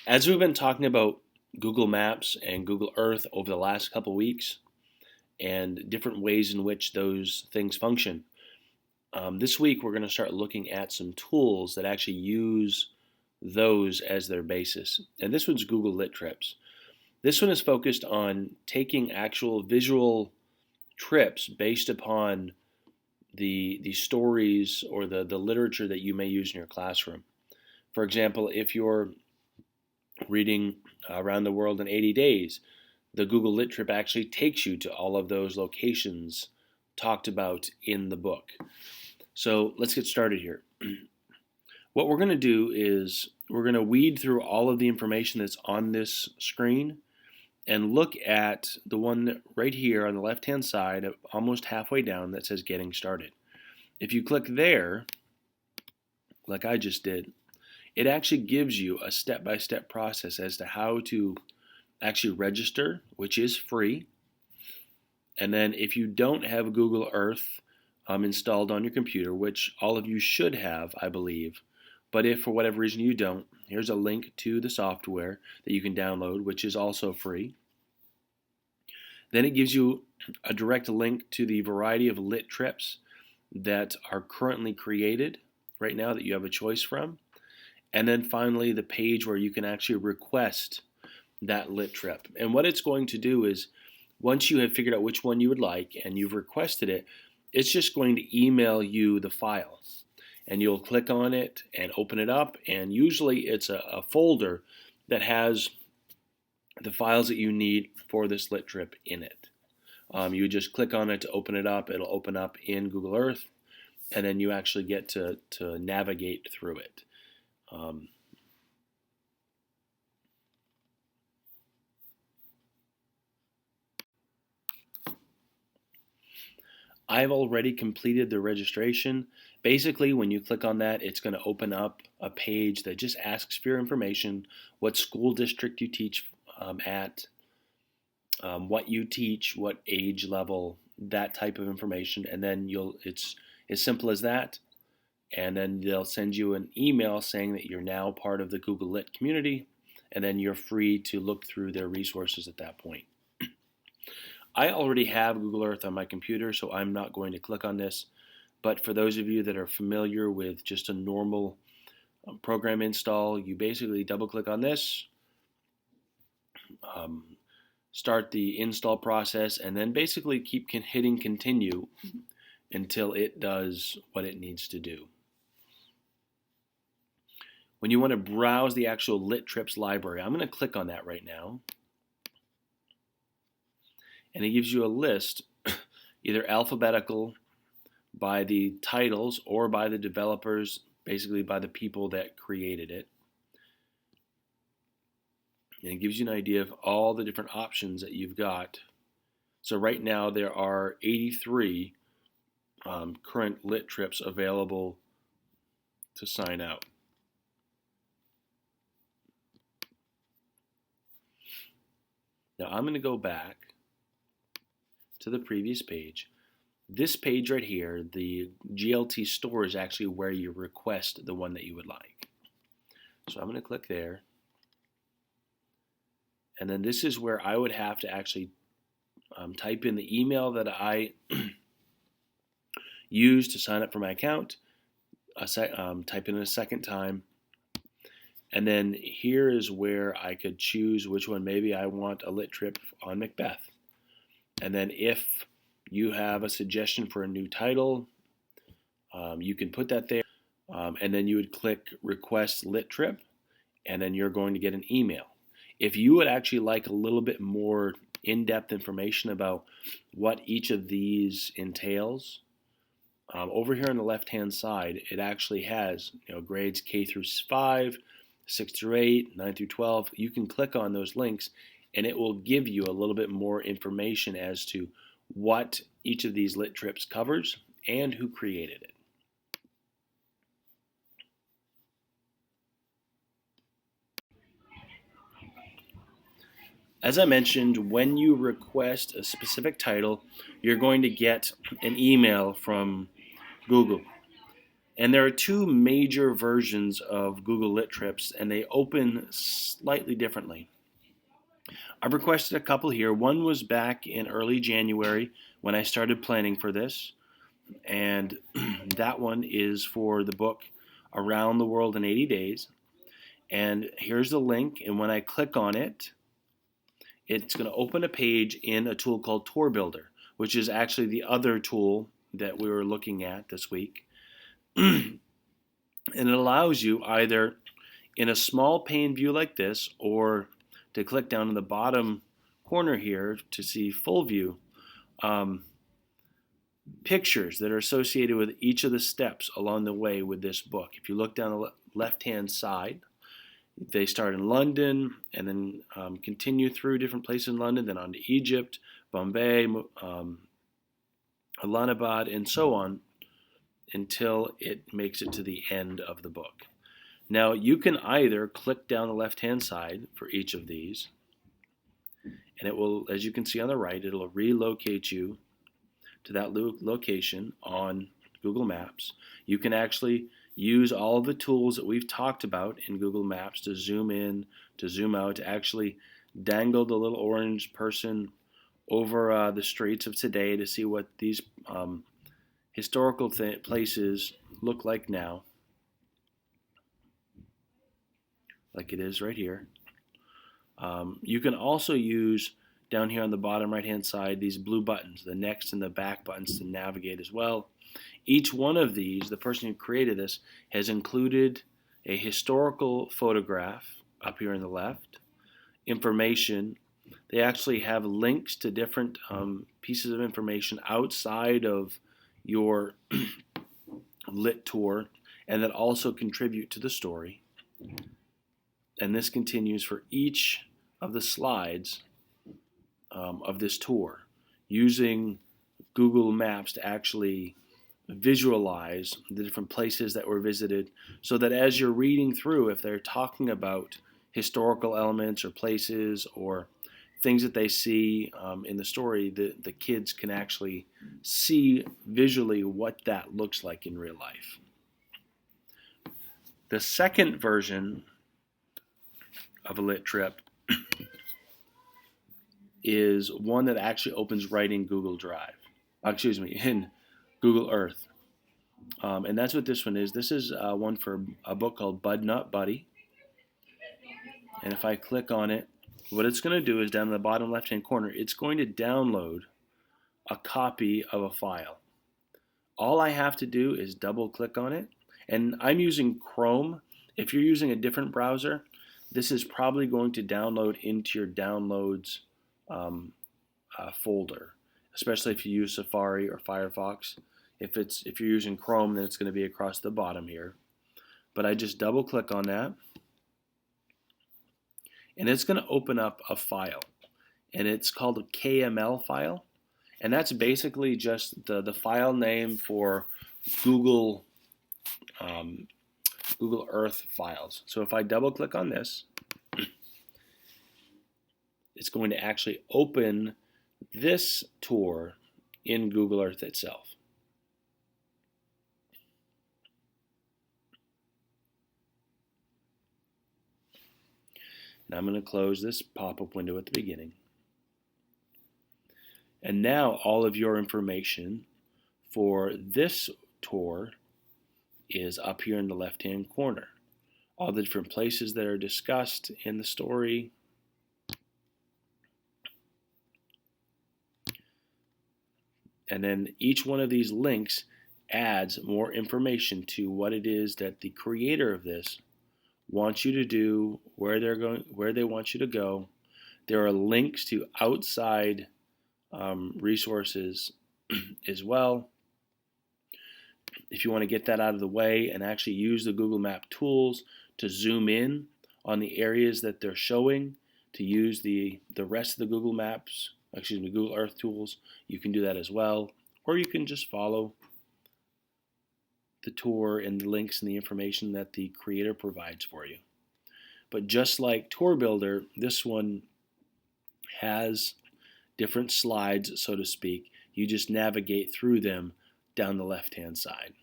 As we've been talking about Google Maps and Google Earth over the last couple weeks and different ways in which those things function, this week we're going to start looking at some tools that actually use those as their basis. And this one's Google Lit Trips. This one is focused on taking actual visual trips based upon the stories or the literature that you may use in your classroom. For example, if you're reading Around the World in 80 Days, the Google Lit Trip actually takes you to all of those locations talked about in the book. So let's get started here. What we're going to do is we're going to weed through all of the information that's on this screen and look at the one right here on the left-hand side, almost halfway down, that says Getting Started. If you click there, like I just did, it actually gives you a step-by-step process as to how to actually register, which is free. And then if you don't have Google Earth installed on your computer, which all of you should have, I believe, but if for whatever reason you don't, here's a link to the software that you can download, which is also free. Then it gives you a direct link to the variety of lit trips that are currently created right now that you have a choice from. And then finally, the page where you can actually request that lit trip. And what it's going to do is, once you have figured out which one you would like and you've requested it, it's just going to email you the file. And you'll click on it and open it up. And usually it's a folder that has the files that you need for this lit trip in it. You just click on it to open it up. It'll open up in Google Earth. And then you actually get to navigate through it. I've already completed the registration. Basically, when you click on that, it's going to open up a page that just asks for your information, what school district you teach at, what you teach, what age level, that type of information, and then it's as simple as that. And then they'll send you an email saying that you're now part of the Google Lit community, and then you're free to look through their resources at that point. I already have Google Earth on my computer, so I'm not going to click on this. But for those of you that are familiar with just a normal program install, you basically double click on this, start the install process, and then basically keep hitting continue until it does what it needs to do. When you want to browse the actual Lit Trips library, I'm going to click on that right now. And it gives you a list, either alphabetical by the titles or by the developers, basically by the people that created it. And it gives you an idea of all the different options that you've got. So right now there are 83 current Lit Trips available to sign out. Now I'm going to go back to the previous page. This page right here, the GLT store, is actually where you request the one that you would like. So I'm going to click there. And then this is where I would have to actually type in the email that I use to sign up for my account, type in it a second time. And then here is where I could choose which one. Maybe I want a lit trip on Macbeth. And then if you have a suggestion for a new title, you can put that there. And then you would click Request Lit Trip, and then you're going to get an email. If you would actually like a little bit more in-depth information about what each of these entails, over here on the left-hand side, it actually has grades K through 5, 6 through 8, 9 through 12. You can click on those links, and it will give you a little bit more information as to what each of these lit trips covers and who created it. As I mentioned, when you request a specific title, you're going to get an email from Google. And there are two major versions of Google Lit Trips, and they open slightly differently. I've requested a couple here. One was back in early January when I started planning for this, and that one is for the book Around the World in 80 Days. And here's the link, and when I click on it, it's going to open a page in a tool called Tour Builder, which is actually the other tool that we were looking at this week. And it allows you either in a small pane view like this, or to click down in the bottom corner here to see full view, pictures that are associated with each of the steps along the way with this book. If you look down the left-hand side, they start in London and then continue through different places in London, then on to Egypt, Bombay, Allahabad, and so on until it makes it to the end of the book. Now, you can either click down the left-hand side for each of these, and it will, as you can see on the right, it'll relocate you to that location on Google Maps. You can actually use all of the tools that we've talked about in Google Maps to zoom in, to zoom out, to actually dangle the little orange person over the streets of today to see what these historical places look like now, like it is right here. You can also use down here on the bottom right hand side these blue buttons, the next and the back buttons, to navigate as well. Each one of these, the person who created this, has included a historical photograph up here on the left, information. They actually have links to different pieces of information outside of your lit tour, and that also contribute to the story. And this continues for each of the slides of this tour, using Google Maps to actually visualize the different places that were visited, so that as you're reading through, if they're talking about historical elements or places or things that they see in the story, the kids can actually see visually what that looks like in real life. The second version of a lit trip is one that actually opens right in Google Drive. In Google Earth. And that's what this one is. This is one for a book called Bud Not Buddy. And if I click on it, what it's going to do is down in the bottom left-hand corner, it's going to download a copy of a file. All I have to do is double-click on it. And I'm using Chrome. If you're using a different browser, this is probably going to download into your downloads folder, especially if you use Safari or Firefox. If you're using Chrome, then it's going to be across the bottom here. But I just double click on that, and it's going to open up a file, and it's called a KML file, and that's basically just the file name for Google Earth files. So if I double click on this, it's going to actually open this tour in Google Earth itself. Now I'm going to close this pop-up window at the beginning. And now all of your information for this tour is up here in the left-hand corner. All the different places that are discussed in the story. And then each one of these links adds more information to what it is that the creator of this wants you to do, where they want you to go. There are links to outside resources as well. If you want to get that out of the way and actually use the Google Map tools to zoom in on the areas that they're showing, to use the rest of the Google Earth tools, you can do that as well. Or you can just follow the tour and the links and the information that the creator provides for you. But just like Tour Builder, this one has different slides, so to speak. You just navigate through them down the left-hand side.